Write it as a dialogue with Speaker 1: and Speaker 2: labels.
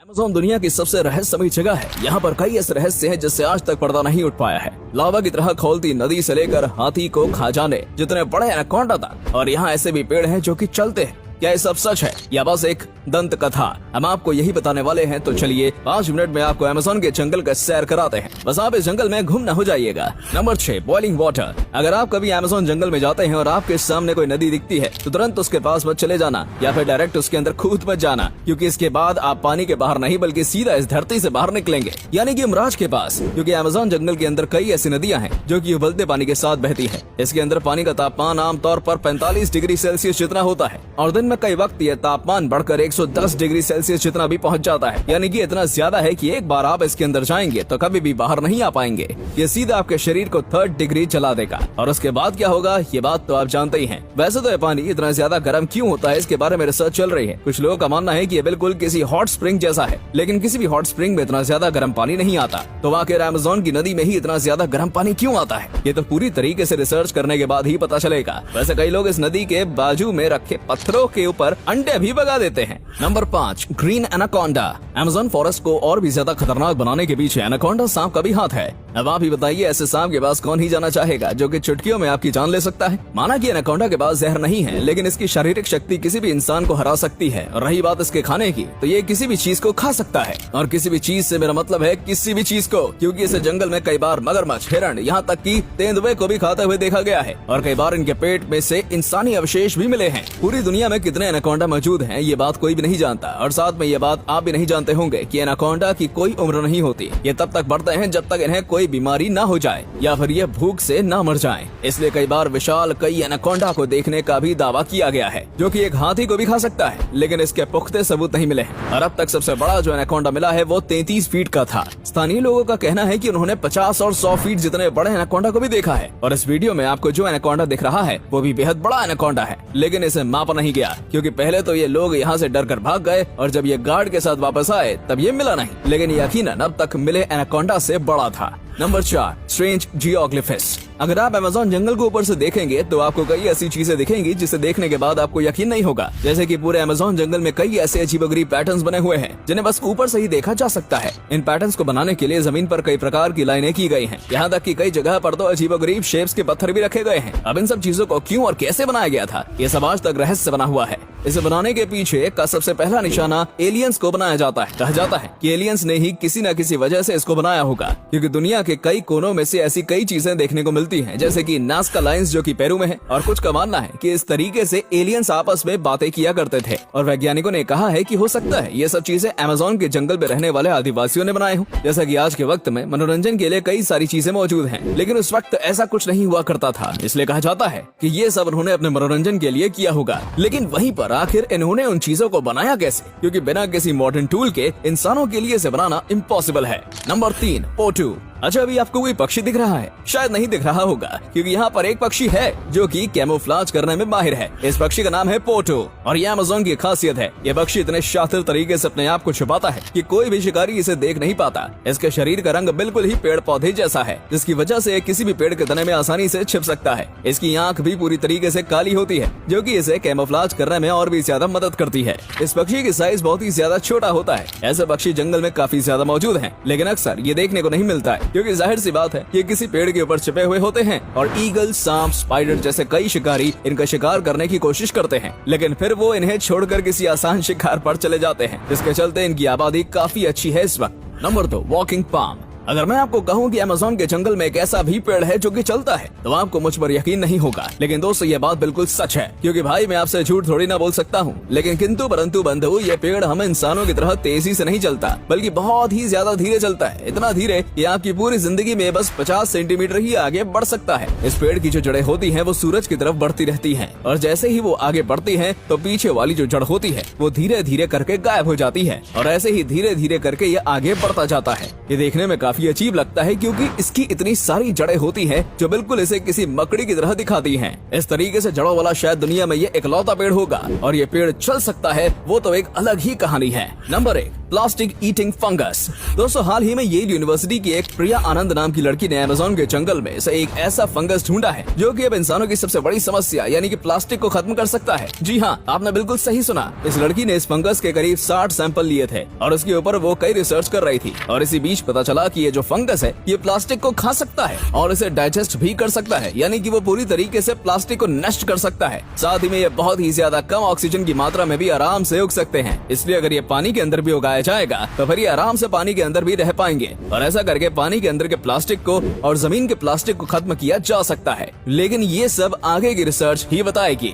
Speaker 1: Amazon दुनिया की सबसे रहस्यमयी जगह है। यहाँ पर कई ऐसे रहस्य हैं जिससे आज तक पर्दा नहीं उठ पाया है। लावा की तरह खौलती नदी से लेकर हाथी को खा जाने जितने बड़े एनाकोंडा तक, और यहाँ ऐसे भी पेड़ हैं जो कि चलते हैं। क्या ये सब सच है या बस एक दंत कथा? हम आपको यही बताने वाले हैं, तो चलिए 5 मिनट में आपको अमेज़न के जंगल का सैर कराते हैं। बस आप इस जंगल में गुम न हो जाइएगा। Number 6, boiling water. अगर आप कभी अमेज़न जंगल में जाते हैं और आपके सामने कोई नदी दिखती है तो तुरंत उसके पास मत चले जाना या फिर डायरेक्ट उसके अंदर कूद मत जाना, क्योंकि इसके बाद आप पानी के बाहर नहीं बल्कि सीधा इस धरती से बाहर निकलेंगे, यानी कि यमराज के पास। क्योंकि अमेज़न जंगल के अंदर कई ऐसी नदियां हैं जो कि उबलते पानी के साथ बहती है। इसके अंदर पानी का तापमान आमतौर पर 45 डिग्री सेल्सियस जितना होता है और दिन में कई वक्त यह तापमान बढ़कर 110 डिग्री सेल्सियस जितना भी पहुंच जाता है, यानी कि इतना ज्यादा है कि एक बार आप इसके अंदर जाएंगे तो कभी भी बाहर नहीं आ पाएंगे। ये सीधा आपके शरीर को 3rd डिग्री जला देगा। और उसके बाद क्या होगा ये बात तो आप जानते ही हैं। वैसे तो ये पानी इतना ज्यादा गर्म क्यों होता है, इसके बारे में रिसर्च चल रही है। कुछ लोगों का मानना है कि ये बिल्कुल किसी हॉट स्प्रिंग जैसा है, लेकिन किसी भी हॉट स्प्रिंग में इतना ज्यादा गर्म पानी नहीं आता। तो आखिर अमेज़न की नदी में ही इतना ज्यादा गर्म पानी क्यों आता है, ये तो पूरी तरीके से रिसर्च करने के बाद ही पता चलेगा। वैसे कई लोग इस नदी के बाजू में रखे पत्थरों के ऊपर अंडे भी भगा देते हैं। Number 5, green anaconda. Amazon forest को और भी ज्यादा खतरनाक बनाने के पीछे एनाकोंडा सांप का भी हाथ है। अब आप ही बताइए, ऐसे सांप के पास कौन ही जाना चाहेगा जो कि चुटकियों में आपकी जान ले सकता है। माना कि एनाकोंडा के पास जहर नहीं है, लेकिन इसकी शारीरिक शक्ति किसी भी इंसान को हरा सकती है। और रही बात इसके खाने की, तो ये किसी भी चीज को खा सकता है। और किसी भी चीज से मेरा मतलब है किसी भी चीज को, क्योंकि इसे जंगल में कई बार मगरमच्छ, हिरण, यहाँ तक कि तेंदुए को भी खाते हुए देखा गया है। और कई बार इनके पेट में से इंसानी अवशेष भी मिले हैं। पूरी दुनिया में कितने एनाकोंडा मौजूद हैं ये बात कोई भी नहीं जानता। और साथ में ये बात आप भी नहीं जानते होंगे कि एनाकोंडा की कोई उम्र नहीं होती। ये तब तक बढ़ते हैं जब तक इन्हें कोई बीमारी ना हो जाए या फिर ये भूख से ना मर जाएं। इसलिए कई बार विशाल कई एनाकोंडा को देखने का भी दावा किया गया है, जो कि एक हाथी को भी खा सकता है, लेकिन इसके पुख्ते सबूत नहीं मिले हैं। और अब तक सबसे बड़ा जो एनाकोंडा मिला है वो 33 फीट का था। स्थानीय लोगों का कहना है कि उन्होंने 50 और 100 फीट जितने बड़े एनाकोंडा को भी देखा है। और इस वीडियो में आपको जो एनाकोंडा दिख रहा है वो भी बेहद बड़ा एनाकोंडा है, लेकिन इसे मापा नहीं गया, क्योंकि पहले तो ये लोग यहाँ से डर कर भाग गए और जब ये गार्ड के साथ वापस आए तब ये मिला नहीं, लेकिन यकीनन अब तक मिले एनाकोंडा से बड़ा था। Number 4, strange geoglyphs. अगर आप अमेज़न जंगल को ऊपर से देखेंगे तो आपको कई ऐसी चीजें दिखेंगी जिसे देखने के बाद आपको यकीन नहीं होगा। जैसे कि पूरे अमेज़न जंगल में कई ऐसे अजीबोगरीब पैटर्न्स बने हुए हैं जिन्हें बस ऊपर से ही देखा जा सकता है। इन पैटर्न्स को बनाने के लिए जमीन पर कई प्रकार की लाइनें की गई हैं। यहाँ तक कि कई जगह पर तो अजीबोगरीब शेप्स के पत्थर भी रखे गए हैं। अब इन सब चीजों को क्यों और कैसे बनाया गया था, ये सब आज तक रहस्य बना हुआ है। इसे बनाने के पीछे का सबसे पहला निशाना एलियंस को बनाया जाता है। कहा जाता है कि एलियंस ने ही किसी न किसी वजह से इसको बनाया होगा, क्योंकि दुनिया के कई कोनों में से ऐसी कई चीजें देखने को मिलती हैं, जैसे कि नाज़का लाइंस जो कि पेरू में है। और कुछ का मानना है कि इस तरीके से एलियंस आपस में बातें किया करते थे। और वैज्ञानिकों ने कहा है कि हो सकता है ये सब चीजें अमेज़न के जंगल में रहने वाले आदिवासियों ने बनाए हों। जैसा कि आज के वक्त में मनोरंजन के लिए कई सारी चीजें मौजूद हैं, लेकिन उस वक्त ऐसा कुछ नहीं हुआ करता था, इसलिए कहा जाता है कि ये सब उन्होंने अपने मनोरंजन के लिए किया होगा। लेकिन वहीं पर आखिर इन्होंने उन चीजों को बनाया कैसे, क्योंकि बिना किसी मॉडर्न टूल के इंसानों के लिए इसे बनाना इम्पॉसिबल है। नंबर 3, पोटू। अच्छा, अभी आपको कोई पक्षी दिख रहा है? शायद नहीं दिख रहा होगा, क्योंकि यहाँ पर एक पक्षी है जो कि कैमोफ्लेज करने में माहिर है। इस पक्षी का नाम है पोटो और ये अमेज़न की खासियत है। ये पक्षी इतने शातिर तरीके से अपने आप को छुपाता है कि कोई भी शिकारी इसे देख नहीं पाता। इसके शरीर का रंग बिल्कुल ही पेड़ पौधे जैसा है, जिसकी वजह से किसी भी पेड़ के तने में आसानी से छिप सकता है। इसकी आंख भी पूरी तरीके से काली होती है, जो कि इसे कैमोफ्लेज करने में और भी ज्यादा मदद करती है। इस पक्षी की साइज बहुत ही ज्यादा छोटा होता है। ऐसे पक्षी जंगल में काफी ज्यादा मौजूद हैं, लेकिन अक्सर ये देखने को नहीं मिलता है, क्योंकि जाहिर सी बात है ये किसी पेड़ के ऊपर छिपे हुए होते हैं। और ईगल, सांप, स्पाइडर जैसे कई शिकारी इनका शिकार करने की कोशिश करते हैं, लेकिन फिर वो इन्हें छोड़कर किसी आसान शिकार पर चले जाते हैं, जिसके चलते इनकी आबादी काफी अच्छी है इस वक्त। Number 2, walking palm. अगर मैं आपको कहूँ कि अमेज़न के जंगल में एक ऐसा भी पेड़ है जो कि चलता है, तो आपको मुझ पर यकीन नहीं होगा। लेकिन दोस्तों ये बात बिल्कुल सच है, क्योंकि भाई मैं आपसे झूठ थोड़ी ना बोल सकता हूँ। लेकिन किंतु परंतु बंधु, ये पेड़ हम इंसानों की तरह तेजी से नहीं चलता, बल्कि बहुत ही ज्यादा धीरे चलता है। इतना धीरे कि आपकी पूरी जिंदगी में बस 50 सेंटीमीटर ही आगे बढ़ सकता है। इस पेड़ की जो जड़ें होती है वो सूरज की तरफ बढ़ती रहती है, और जैसे ही वो आगे बढ़ती है तो पीछे वाली जो जड़ होती है वो धीरे धीरे करके गायब हो जाती है, और ऐसे ही धीरे धीरे करके ये आगे बढ़ता जाता है। ये देखने में काफी अजीब लगता है, क्योंकि इसकी इतनी सारी जड़ें होती हैं जो बिल्कुल इसे किसी मकड़ी की तरह दिखाती हैं। इस तरीके से जड़ों वाला शायद दुनिया में ये इकलौता पेड़ होगा, और ये पेड़ चल सकता है वो तो एक अलग ही कहानी है। Number 1, plastic eating fungus. दोस्तों, हाल ही में येल यूनिवर्सिटी की एक प्रिया आनंद नाम की लड़की ने अमेज़न के जंगल में से एक ऐसा फंगस ढूंढा है जो कि अब इंसानों की सबसे बड़ी समस्या यानी कि प्लास्टिक को खत्म कर सकता है। जी हाँ, आपने बिल्कुल सही सुना। इस लड़की ने इस फंगस के करीब 60 सैंपल लिए थे और उसके ऊपर वो कई रिसर्च कर रही थी और इसी बीच पता चला कि ये जो फंगस है ये प्लास्टिक को खा सकता है और इसे डाइजेस्ट भी कर सकता है, यानी कि वो पूरी तरीके से प्लास्टिक को नष्ट कर सकता है। साथ ही में ये बहुत ही ज्यादा कम ऑक्सीजन की मात्रा में भी आराम से उग सकते हैं, इसलिए अगर ये पानी के अंदर भी उगाया जाएगा तो फिर ये आराम से पानी के अंदर भी रह पाएंगे और ऐसा करके पानी के अंदर के प्लास्टिक को और जमीन के प्लास्टिक को खत्म किया जा सकता है। लेकिन ये सब आगे की रिसर्च ही बताएगी।